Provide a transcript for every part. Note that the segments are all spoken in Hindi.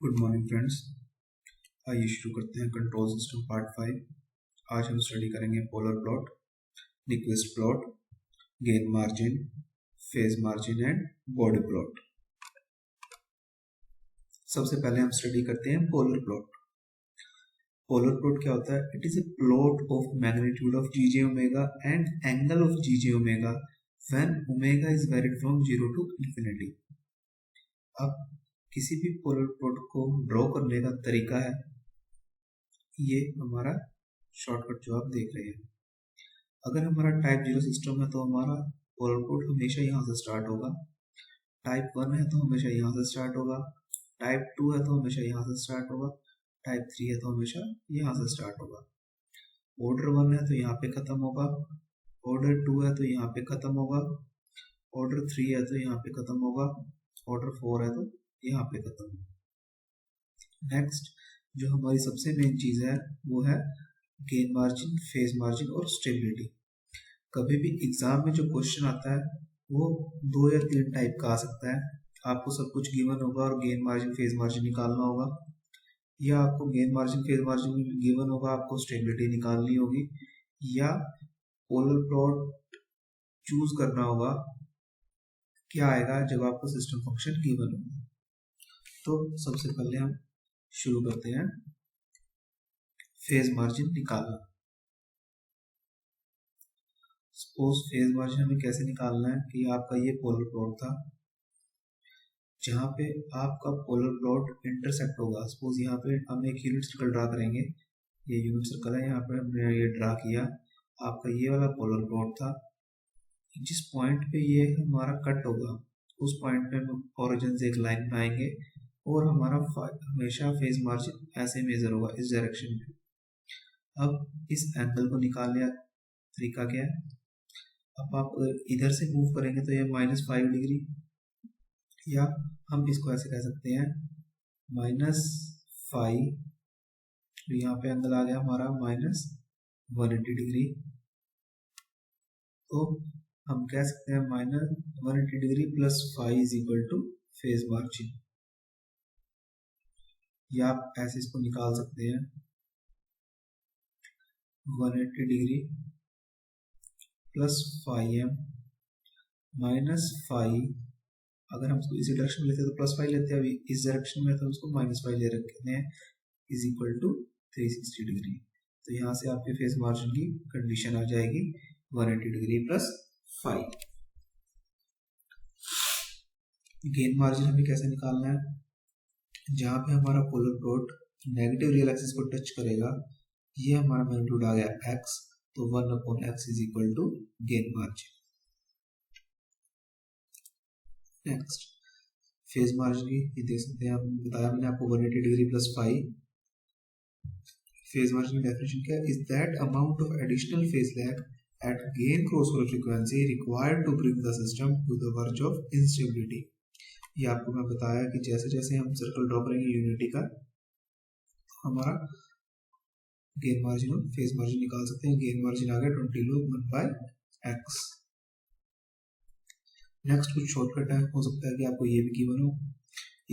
Good morning friends. आइए शुरू करते हैं कंट्रोल सिस्टम पार्ट 5। आज हम स्टडी करेंगे polar plot, Nyquist plot, gain margin, phase margin and body plot. सबसे पहले हम स्टडी करते हैं पोलर प्लॉट। पोलर प्लॉट क्या होता है? It is a plot of magnitude of GJ omega and angle of GJ omega when omega is varied from 0 to infinity. अब किसी भी पोलर प्लॉट को ड्रॉ करने का तरीका है ये हमारा शॉर्टकट जो आप देख रहे हैं। अगर हमारा टाइप 0 सिस्टम है तो हमारा पोलर प्लॉट हमेशा यहाँ से स्टार्ट होगा। टाइप 1 है तो हमेशा यहाँ से स्टार्ट होगा। टाइप 2 है तो हमेशा यहाँ से स्टार्ट होगा। टाइप 3 है तो हमेशा यहाँ से स्टार्ट होगा। ऑर्डर 1 है तो यहाँ पे खत्म होगा। ऑर्डर 2 है तो यहाँ पे खत्म होगा। ऑर्डर 3 है तो यहाँ पे खत्म होगा। ऑर्डर 4 है तो यहाँ पे खत्म होगा। नेक्स्ट जो हमारी सबसे मेन चीज है वो है गेन मार्जिन, फेज मार्जिन और स्टेबिलिटी। कभी भी एग्जाम में जो क्वेश्चन आता है वो 2 या 3 टाइप का आ सकता है। आपको सब कुछ गिवन होगा और गेन मार्जिन फेज मार्जिन निकालना होगा, या आपको gain margin phase margin given होगा, आपको स्टेबिलिटी निकालनी होगी, या पोलर प्लॉट चूज करना होगा क्या आएगा जब आपको सिस्टम फंक्शन गिवन होगा। तो सबसे पहले हम शुरू करते हैं फेज मार्जिन निकालना। सपोज फेज मार्जिन हमें कैसे निकालना है कि आपका ये पोलर प्लॉट था जहाँ पे आपका पोलर प्लॉट इंटरसेक्ट होगा। सपोज यहाँ पे हम एक यूनिट सर्कल ड्रा करेंगे, ये यूनिट सर्कल है, यहाँ पे हमने ये ड्रा किया। आपका ये वाला पोलर प्लॉट था, जिस पॉइंट पे ये हमारा कट होगा उस पॉइंट पे हम ओरिजिन से एक लाइन बनाएंगे और हमारा हमेशा फेज मार्जिन ऐसे मेजर होगा इस डायरेक्शन में। अब इस एंगल को निकालने का तरीका क्या है? अब आप इधर से मूव करेंगे तो ये -5 डिग्री, या हम इसको ऐसे कह सकते हैं -5, तो यहाँ पे एंगल आ गया हमारा -180 डिग्री। तो हम कह सकते हैं -180 degree plus 5 is equal two phase margin, या आप ऐसे इसको निकाल सकते हैं 180 डिग्री प्लस 5m -5। अगर हम इसको इसी डायरेक्शन में लेते हैं तो +5 लेते हैं, अभी इस डायरेक्शन में तो हम इसको -5 ले रखते हैं, इज इक्वल टू 360 डिग्री। तो यहाँ से आपके फेज मार्जिन की कंडीशन आ जाएगी 180 डिग्री प्लस 5। गेन मार्जिन हमें कैसे निकालना है? जहाँ पे हमारा polar plot negative real axis को टच करेगा, ये हमारा मैग्नीट्यूड आ गया x, तो 1/x is equal to gain margin. Next phase margin की देख सकते हैं, आप बताया मैंने आपको 180 डिग्री प्लस 5। फेज मार्जिन की डेफिनेशन क्या है? Is that amount of additional phase lag at gain crossover frequency required to bring the system to the verge of instability. ये आपको मैं बताया कि जैसे जैसे हम सर्कल ड्रॉ करेंगे यूनिटी का, हमारा गेन मार्जिन और फेज मार्जिन निकाल सकते हैं। गेन मार्जिन आ गया 20 log 1/x। नेक्स्ट कुछ शॉर्टकट है, हो सकता है कि आपको ये भी गिवन हो।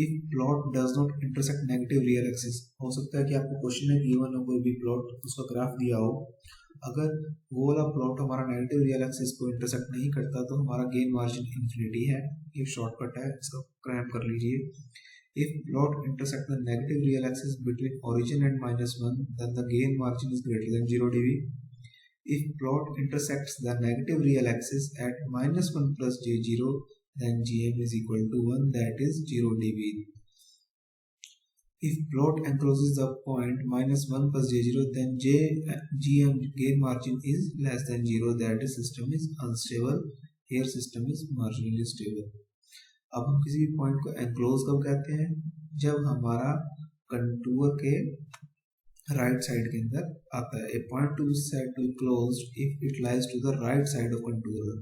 If plot does not intersect negative real axis, हो सकता है कि आपको क्वेश्चन में गिवन हो कोई भी प्लॉट, उसका ग्राफ दिया हो, अगर वो वाला प्लॉट हमारा नेगेटिव रियल एक्सिस को इंटरसेक्ट नहीं करता तो हमारा गेन मार्जिन इंफिनिटी है। ये शॉर्टकट है, इसको क्रैम कर लीजिए। If plot intersect the negative real axis between origin and -1 then the gain margin is greater than 0 dB. If plot intersects the negative real axis at -1 plus j0 then gm is equal to 1, that is 0 dB. If plot encloses the point -1 plus j0 then gm gain margin is less than 0, that is system is unstable. Here system is marginally stable. अब हम किसी भी पॉइंट को एंक्लोज कब कहते हैं? जब हमारा कंटूर के राइट साइड के अंदर आता है। A point to be said to be closed if it lies to the right side of contour.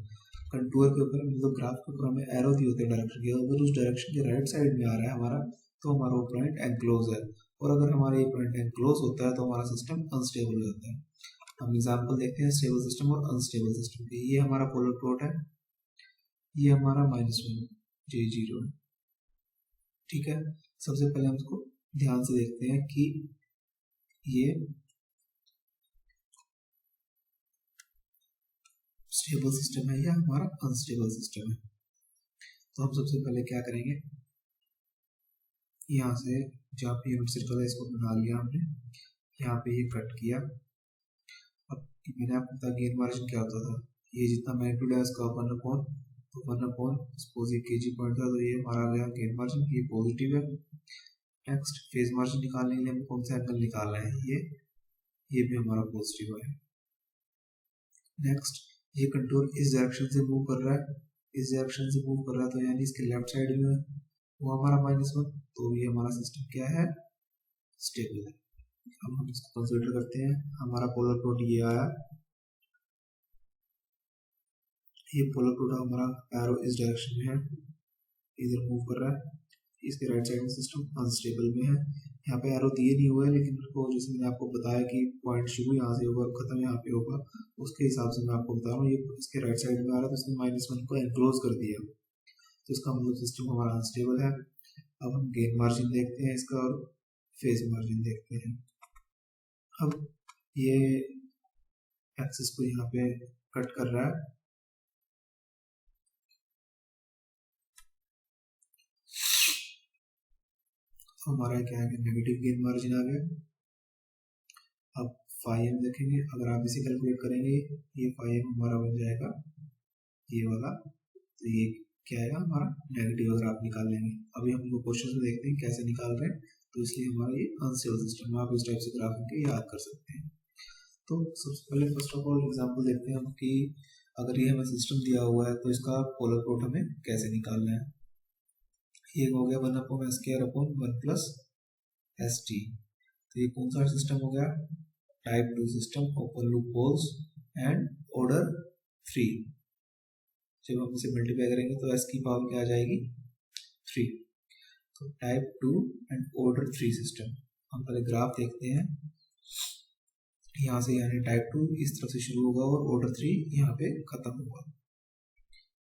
Contour के ऊपर मतलब ग्राफ के ऊपर हमें एरो दिए होते हैं डायरेक्शन के, अगर उस डायरेक्शन के राइट साइड में आ रहा है हमारा तो हमारा वो पॉइंट एंक्लोज है, और अगर हमारा ये पॉइंट एंक्लोज होता है तो हमारा सिस्टम अनस्टेबल हो जाता है। हम एग्जाम्पल देखते हैं स्टेबल सिस्टम और अनस्टेबल सिस्टम की। ये हमारा पोलर प्लॉट है, ये हमारा -1 j0 है। ठीक है, सबसे पहले हम इसको ध्यान से देखते हैं कि ये स्टेबल सिस्टम है या हमारा अनस्टेबल सिस्टम है। तो हम सबसे पहले क्या करेंगे, यहाँ से जहाँ पे यूनिट सर्कल है इसको बना लिया हमने, यहाँ पे ये कट किया। अब मैंने आपको बताया गेन मार्जिन क्या होता था, ये जितना मैग्नीट्यूड है उसका 1/, सपोज ये केजी पॉइंट था तो ये हमारा गया गेन मार्जिन, ये पॉजिटिव है। नेक्स्ट फेज मार्जिन निकालने के लिए हमें कौन सा एंगल निकालना है, ये भी हमारा पॉजिटिव है। नेक्स्ट ये कंट्रोल इस डायरेक्शन से मूव कर रहा है, इस डायरेक्शन से मूव कर रहा है तो यानी इसके लेफ्ट साइड में वो हमारा -1, तो ये हमारा सिस्टम क्या है, स्टेबल है। अब हम इसको कंसीडर करते हैं, हमारा पोलर प्लॉट ये आया, ये पोलर प्लॉट हमारा एरो इस डायरेक्शन में है, इधर मूव कर रहा है, इसके राइट साइड में सिस्टम अनस्टेबल में है। यहाँ पे एरो दिए नहीं हुए लेकिन को जैसे मैंने आपको बताया कि पॉइंट शुरू यहाँ से होगा खत्म यहाँ पे होगा, उसके हिसाब से मैं आपको बता रहा हूँ। ये इसके राइट साइड में आ रहा है तो इसने -1 को एनक्लोज कर दिया, तो इसका मतलब सिस्टम हमारा अनस्टेबल है। अब हम गेन मार्जिन देखते हैं इसका और फेज मार्जिन देखते हैं। अब ये एक्सिस को यहाँ पे कट कर रहा है, तो हमारा क्या है, नेगेटिव गेन मार्जिन आ गया। अब φm देखेंगे, अगर आप इसे कैलकुलेट करेंगे ये φm हमारा बन जाएगा ये वाला, तो ये क्या आएगा हमारा नेगेटिव अगर आप निकाल लेंगे। अभी हम लोग क्वेश्चन में देखते हैं कैसे निकाल रहे हैं, तो इसलिए हमारा ये अनस्टेबल सिस्टम आप इस टाइप से ग्राफ के याद कर सकते हैं। तो सबसे पहले फर्स्ट ऑफ ऑल एग्जांपल देखते हैं हम कि अगर ये हमें सिस्टम दिया हुआ है तो इसका पोलर प्लॉट हमें कैसे निकालना है। ये हो गया 1/(1 + ST), तो ये कौन सा सिस्टम हो गया, type 2 system, open loop poles and order 3। जब हम इसे मल्टीप्लाई करेंगे तो s की पावर क्या आ जाएगी, 3। तो टाइप 2 एंड ऑर्डर 3 सिस्टम। हम पहले ग्राफ देखते हैं, यहाँ से यानी टाइप 2 इस तरफ से शुरू होगा और ऑर्डर 3 यहाँ पे खत्म होगा।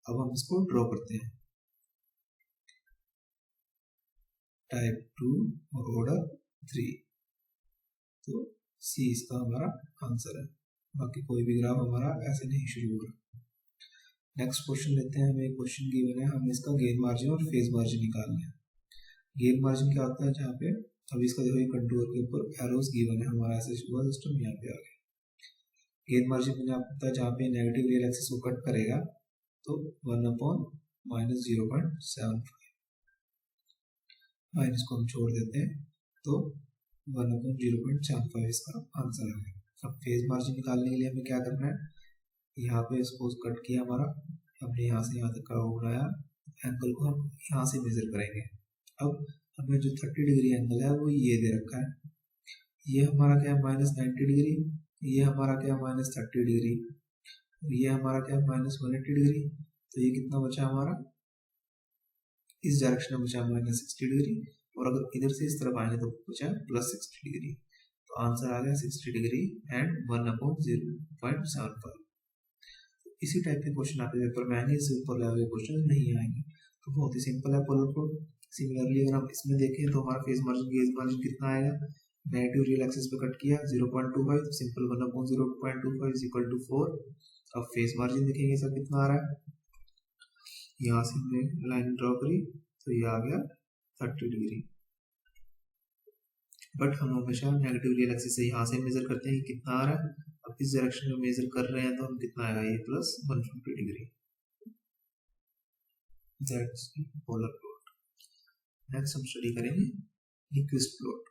अब हम इसको ड्रॉ करते हैं, टाइप 2 और ऑर्डर 3, तो सी इसका हमारा आंसर है। बाकी कोई भी ग्राफ हमारा ऐसे नहीं शुरू हो रहा। नेक्स्ट क्वेश्चन लेते हैं, हमें एक क्वेश्चन गिवन है, हमें इसका गेन मार्जिन और फेज मार्जिन निकालना है। गेन मार्जिन क्या होता है, जहाँ पे अभी इसका देखो कंटूर के ऊपर एरोस गिवन है, हमारा ऐसे हुआ सिस्टम यहाँ पे आ गया। गेन मार्जिन मैंने आपको बताया जहाँ पे नेगेटिव रियल एक्सिस को कट करेगा तो 1/-0.75 माइनस को हम छोड़ देते हैं, तो 1/0.75 इसका आंसर है। अब फेज मार्जिन निकालने के लिए हमें क्या करना है, यहाँ पे सपोज कट किया हमारा, हमने यहाँ से यहाँ तक का बनाया, एंगल को हम यहाँ से मेजर करेंगे। अब हमें जो 30 डिग्री एंगल है वो ये दे रखा है, ये हमारा क्या है -90 डिग्री, ये हमारा क्या है -30 डिग्री, ये हमारा क्या है -180 डिग्री, तो ये कितना बचा हमारा, इस डायरेक्शन में बचा -60 डिग्री, और अगर इधर से इस तरफ आएंगे तो बचा +60 डिग्री। तो आंसर आ गया 60 डिग्री एंड 1/0.75। इसी टाइप के क्वेश्चन आपके पेपर में आएंगे, इससे ऊपर लेवल के क्वेश्चन नहीं आएंगे। तो बहुत ही सिंपल है पोलर प्लॉट। सिमिलरली अगर हम इसमें देखें तो हमारा फेज मार्जिन गेज मार्जिन कितना आएगा, नेगेटिव रियल एक्सिस पे कट किया 0.25, तो सिंपल 1/0.25 = 4। अब फेज मार्जिन देखेंगे सर कितना आ रहा है, यहाँ से हमने लाइन ड्रॉ करी तो ये आ गया 30 डिग्री, बट हम हमेशा नेगेटिव रियल एक्सिस से यहाँ से मेजर करते हैं कि कितना आ रहा है। अब इस डायरेक्शन में मेजर कर रहे हैं तो हम कितना आएगा, ये +150 degree. That's polar plot. Next हम स्टडी करेंगे न्यूक्विस्ट प्लॉट।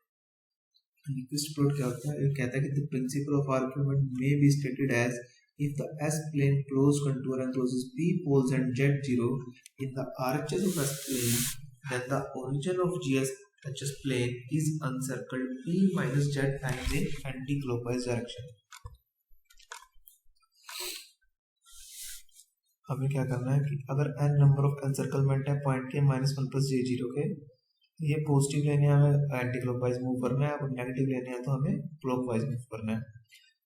न्यूक्विस्ट प्लॉट क्या होता है, ये कहता है कि the principle of argument may be stated as if the S-plane closed contour encloses P poles and Z0 in the RHS of S-plane, then the origin of GS plane is encircled P minus Z times in anti-clockwise direction. हमें क्या करना है कि अगर n नंबर ऑफ एनसर्कलमेंट है पॉइंट के -1 + J0 के, ये पॉजिटिव लेने हमें एंटी क्लॉकवाइज मूव करना है, और नेगेटिव लेने हैं तो हमें क्लॉकवाइज मूव करना है।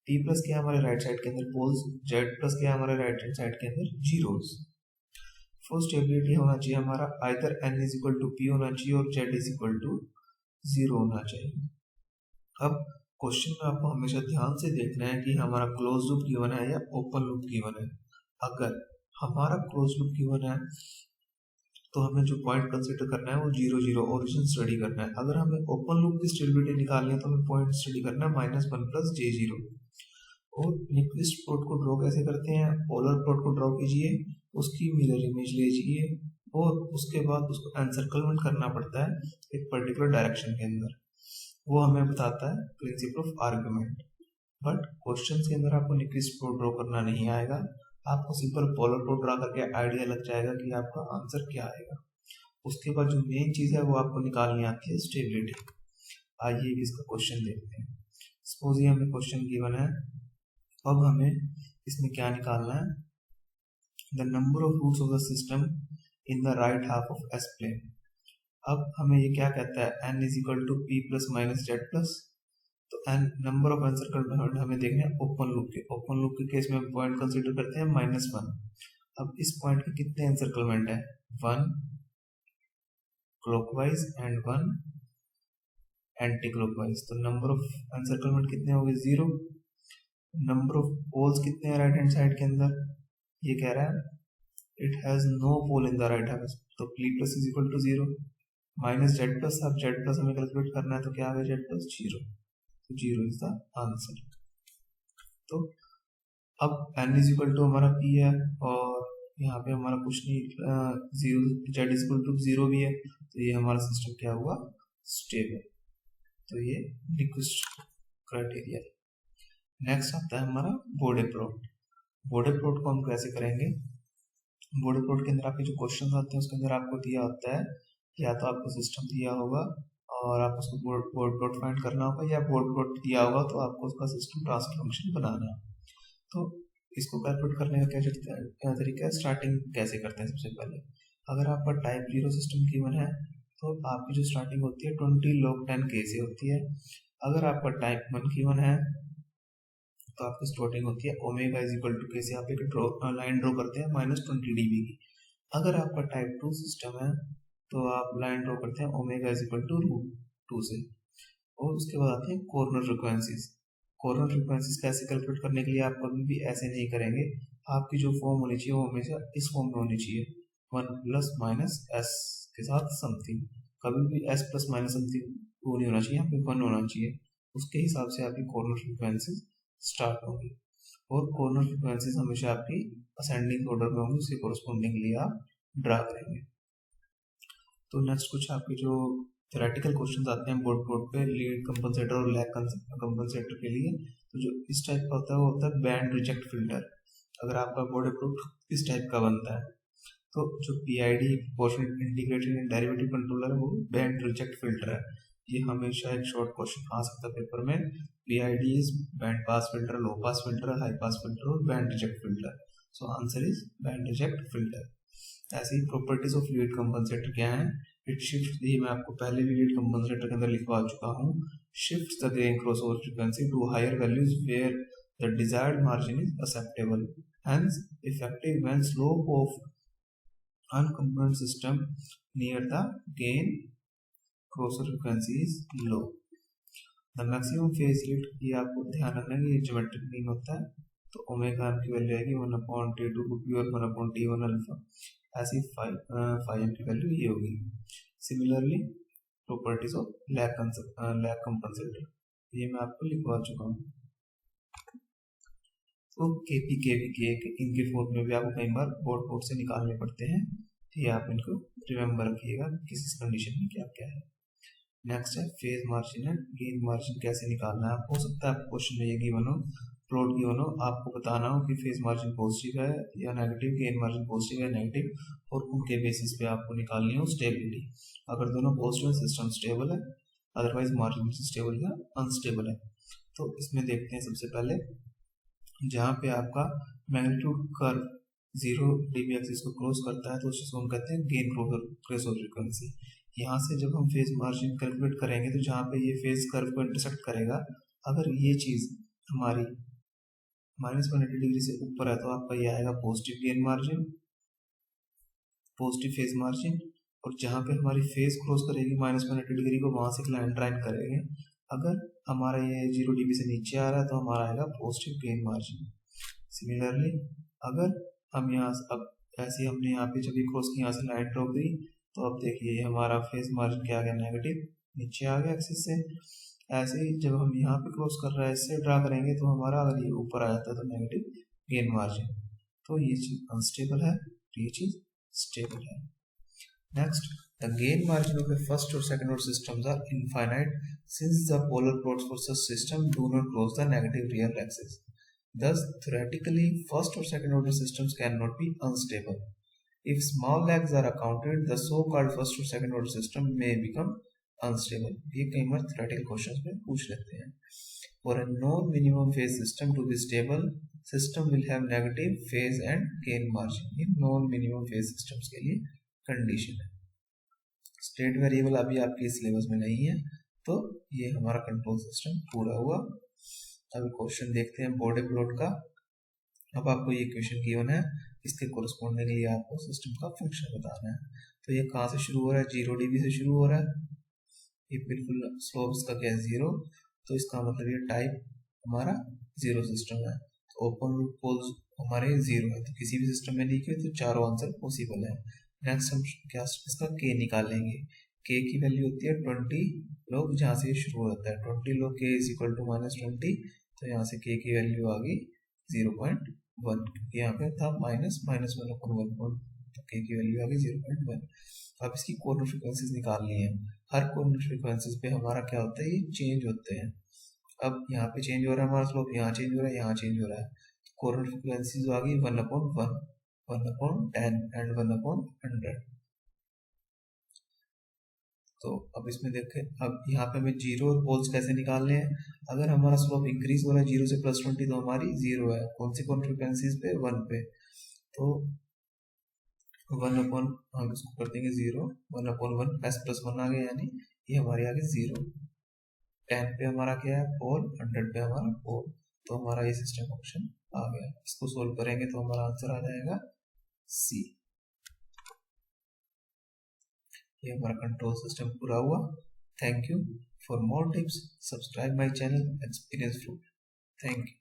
P प्लस क्या हमारे राइट साइड के अंदर पोल्स, Z प्लस क्या हमारे राइट हैंड साइड के अंदर जीरोस। फर्स्ट स्टेबिलिटी होना चाहिए हमारा आइदर n = P होना चाहिए और Z = जीरो होना चाहिए। अब क्वेश्चन में आपको हमेशा ध्यान से देखना है कि हमारा क्लोज लूप गिवन है या ओपन लूप गिवन है। अगर हमारा क्लोज लूप गिवन है तो हमें जो पॉइंट कंसीडर करना है वो 0 0 ओरिजिन स्टडी करना है। अगर हमें ओपन लूप की स्टेबिलिटी निकालनी है तो हमें पॉइंट स्टडी करना है -1 + J0। और न्यूक्लिस्ट प्लॉट को ड्रॉ कैसे करते हैं? पोलर प्लॉट को ड्रॉ कीजिए, उसकी मिरर इमेज लीजिए और उसके बाद उसको एनसर्कलमेंट करना पड़ता है एक पर्टिकुलर डायरेक्शन के अंदर। वो हमें बताता है principal of argument. But question के अंदर आपको न्यूक्लिस्ट प्लॉट ड्रॉ करना नहीं आएगा, आपको सिंपल पोलर प्लॉट ड्रॉ करके आइडिया लग जाएगा कि आपका आंसर क्या आएगा। उसके बाद जो मेन चीज है वो आपको निकालनी आती है स्टेबिलिटी। आइए इसका क्वेश्चन देखते हैं। सपोज ये हमें क्वेश्चन गिवन है, अब हमें इसमें क्या निकालना है? The number of roots of the system in the right half of S plane. अब हमें ये क्या कहता है? n = p + z+। तो n नंबर ऑफ एनसर्कलमेंट हमें देखना है ओपन लूप के। ओपन लूप के केस में हम पॉइंट कंसीडर करते हैं -1। अब इस पॉइंट के कितने एनसर्कलमेंट है? 1 क्लॉकवाइज एंड 1 एंटी क्लॉकवाइज। तो नंबर ऑफ एनसर्कलमेंट कितने हो गए? 0। नंबर ऑफ पोल्स कितने हैं राइट हैंड साइड के अंदर? ये कह रहा है it has no pole in the right hand, तो p + 0 -z+। अब z+ हमें कैलकुलेट करना है तो क्या है? z+ 0। तो 0 इज द आंसर। तो अब n = हमारा p है और यहाँ पे हमारा कुछ नहीं, 0 z = 0 भी है, तो ये हमारा सिस्टम क्या हुआ? स्टेबल। तो ये न्यूक्लिस्ट क्राइटेरिया। नेक्स्ट आता है हमारा बॉडी प्लॉट। बॉडी प्लॉट को हम कैसे करेंगे? बॉडी प्लॉट के अंदर आपके जो क्वेश्चन आते हैं उसके अंदर आपको दिया होता है, या तो आपको सिस्टम दिया होगा और आप उसको बोर्ड प्लॉट फाइंड करना होगा, या बोर्ड प्लॉट दिया होगा तो आपको उसका सिस्टम ट्रांसफर फंक्शन बनाना है। तो इसको कैलकुलेट करने का क्या तरीका है? स्टार्टिंग कैसे करते हैं? सबसे पहले अगर आपका टाइप 0 सिस्टम गिवन है तो आपकी जो स्टार्टिंग होती है 20 log 10 k से होती है। अगर आपका टाइप 1 गिवन है तो आपकी स्टार्टिंग होती है ओमेगा = k से आप एक लाइन ड्रॉ करते हैं -20 dB की। अगर आपका टाइप 2 सिस्टम है तो आप लाइन ड्रॉ करते हैं ओमेगा √2 से। और उसके बाद आते हैं कॉर्नर फ्रिक्वेंसीज। कॉर्नर फ्रिक्वेंसीज कैसे कैलकुलेट करने के लिए आप कभी भी ऐसे नहीं करेंगे, आपकी जो फॉर्म होनी चाहिए वो हमेशा इस फॉर्म में होनी चाहिए, 1 + -s के साथ समथिंग। कभी भी s + समथिंग वो नहीं होना चाहिए, यहाँ पे 1 होना चाहिए। उसके हिसाब से आपकी कॉर्नर फ्रिक्वेंसीज स्टार्ट होगी और कॉर्नर फ्रिक्वेंसीज हमेशा आपकी असेंडिंग ऑर्डर में होंगी, उसके कोरस्पॉन्डिंगली आप ड्रा करेंगे। तो नेक्स्ट कुछ आपके जो थ्योरेटिकल क्वेश्चंस आते हैं बोर्ड पे लीड कंपनसेटर और लैग कंपनसेटर के लिए, तो जो इस टाइप का होता है वो होता है बैंड रिजेक्ट फिल्टर। अगर आपका बोर्ड अप्रूव्ड इस टाइप का बनता है तो जो PID proportional integrated and derivative controller है वो बैंड रिजेक्ट फिल्टर है। ये हमेशा एक शॉर्ट क्वेश्चन आ सकता है पेपर में। PID is band pass filter, low pass filter, high pass filter और band reject filter. So answer is band reject filter. ऐसे ही प्रॉपर्टीज ऑफ लीड कंपनसेटर क्या है? इट शिफ्ट, ये मैं आपको पहले भी लीड कंपनसेटर के अंदर लिखवा चुका हूँ, shift the gain crossover frequency to higher values where the desired margin is acceptable, hence effective when slope of uncomponent system near the gain crossover frequency is low. The maximum phase rate, ये आपको ध्यान रखना है, ये ज्योमेट्रिक मीन होता है, तो ओमेगा की वैल्यू आएगी 1/T2 और 1/T1 अल्फा। ऐसी 5m की वैल्यू ये होगी। Similarly properties of lag compensator ये मैं आपको लिखवा चुका हूँ। तो KP KVK इनके फॉर्म में भी आपको कई बार बोर्ड से निकालने पड़ते हैं, ये आप इनको रिमेम्बर रखिएगा किस कंडीशन में क्या क्या है। नेक्स्ट है फेज मार्जिन है, गेन मार्जिन कैसे निकालना है। हो सकता है आपको क्वेश्चन में ये गिवन हो, प्लॉट गिवन हो, आपको बताना हो कि फेज मार्जिन पॉजिटिव है या नेगेटिव, गेन मार्जिन पॉजिटिव है नेगेटिव, और उनके बेसिस पे आपको निकालनी हो स्टेबिलिटी। अगर दोनों पॉजिटिव सिस्टम स्टेबल है, अदरवाइज मार्जिन स्टेबल या अनस्टेबल है। तो इसमें देखते हैं सबसे पहले जहाँ पे आपका मैग्नीट्यूड कर्व 0 dB एक्सिस को क्रॉस करता है तो उस चीज को हम कहते हैं गेन क्रॉसओवर फ्रीक्वेंसी। यहाँ से जब हम फेज मार्जिन कैलकुलेट करेंगे तो जहाँ पे ये फेज कर्व को इंटरसेक्ट करेगा, अगर ये चीज हमारी -180 डिग्री से ऊपर है तो आपका ये आएगा positive gain margin, positive phase margin. और जहाँ पे हमारी फेस क्रॉस करेगी -180 डिग्री को, वहाँ से एक लाइन ड्राइन करेंगे। अगर हमारा ये 0 dB से नीचे आ रहा है तो हमारा आएगा पॉजिटिव गेन मार्जिन। सिमिलरली अगर हम यहाँ से अब ऐसे हमने यहाँ पे जब भी क्रॉस की यहाँ से लाइन ड्रॉ करी, तो अब देखिए हमारा फेस मार्जिन क्या आ गया, नेगेटिव, नीचे आ गया एक्सिस से। ऐसे ही जब हम यहाँ पे क्रॉस कर रहे हैं इससे ड्रा करेंगे तो हमारा अगर ये ऊपर आ जाता है तो नेगेटिव गेन मार्जिन। तो ये चीज अनस्टेबल है, ये चीज स्टेबल है। Next, the gain margin of a first or second order systems are infinite since the polar plots for such system do not cross the negative real axis. Thus, theoretically, first or second order systems cannot be unstable. If small lags are accounted, the so-called first or second order system may become unstable. ये कई बार theoretical questions में पूछ लेते हैं। For a non-minimum phase system to be stable, system will have negative phase and gain margin. ये non-minimum phase systems के लिए कंडीशन है। स्टेट वेरिएबल अभी आपके सिलेबस में नहीं है, तो ये हमारा कंट्रोल सिस्टम पूरा हुआ। अभी क्वेश्चन देखते हैं बॉडी प्लॉट का। अब आपको ये क्वेश्चन गिवन है, इसके कोरस्पॉन्डिंगली आपको सिस्टम का फंक्शन बताना है। तो ये कहाँ से शुरू हो रहा है, 0 dB से शुरू हो रहा है, ये बिल्कुल स्लोप इसका क्या है 0, तो इसका मतलब ये टाइप हमारा 0 सिस्टम है। तो ओपन लूप पोल्स हमारे 0 है, तो किसी भी सिस्टम में लिखे तो चारों आंसर पॉसिबल है। नेक्स्ट हम क्या इसका के निकालेंगे। के की वैल्यू होती है 20 लोग, जहाँ से शुरू होता है 20 लोग, के इज इक्वल टू -20, तो यहाँ से के की वैल्यू आ गई 0.1, यहाँ पे था -1/1, तो के की वैल्यू आ गई 0.1। अब इसकी कॉर्नर फ्रीक्वेंसीज निकालनी है। हर कॉर्नर फ्रीक्वेंसीज पे हमारा क्या होता है, ये चेंज होते हैं। अब यहाँ पे चेंज हो रहा है हमारा स्लोप, यहाँ चेंज हो रहा है, यहाँ चेंज हो रहा है। कॉर्नर फ्रीक्वेंसीज आ गई 1/1, 1/10 एंड 1/100। तो अब इसमें देखें, अब यहाँ पे हमें 0 और पोल्स कैसे निकालने हैं। अगर हमारा स्लोप इंक्रीज हो रहा है 0 से +20, तो हमारी 0 है। कौन सी कौन फ्रीक्वेंसीज पे, 1 पे, तो 1/, हम इसको कर देंगे 0, 1/1 +1 आ गया, यानी ये हमारी आ गई 0। 10 पे हमारा क्या है, पोल, 100 पे हमारा पोल, तो हमारा ये सिस्टम फंक्शन आ गया। इसको सोल्व करेंगे तो हमारा आंसर आ जाएगा सी। ये हमारा कंट्रोल सिस्टम पूरा हुआ। Thank you. For more tips subscribe my channel experience flute. Thank you.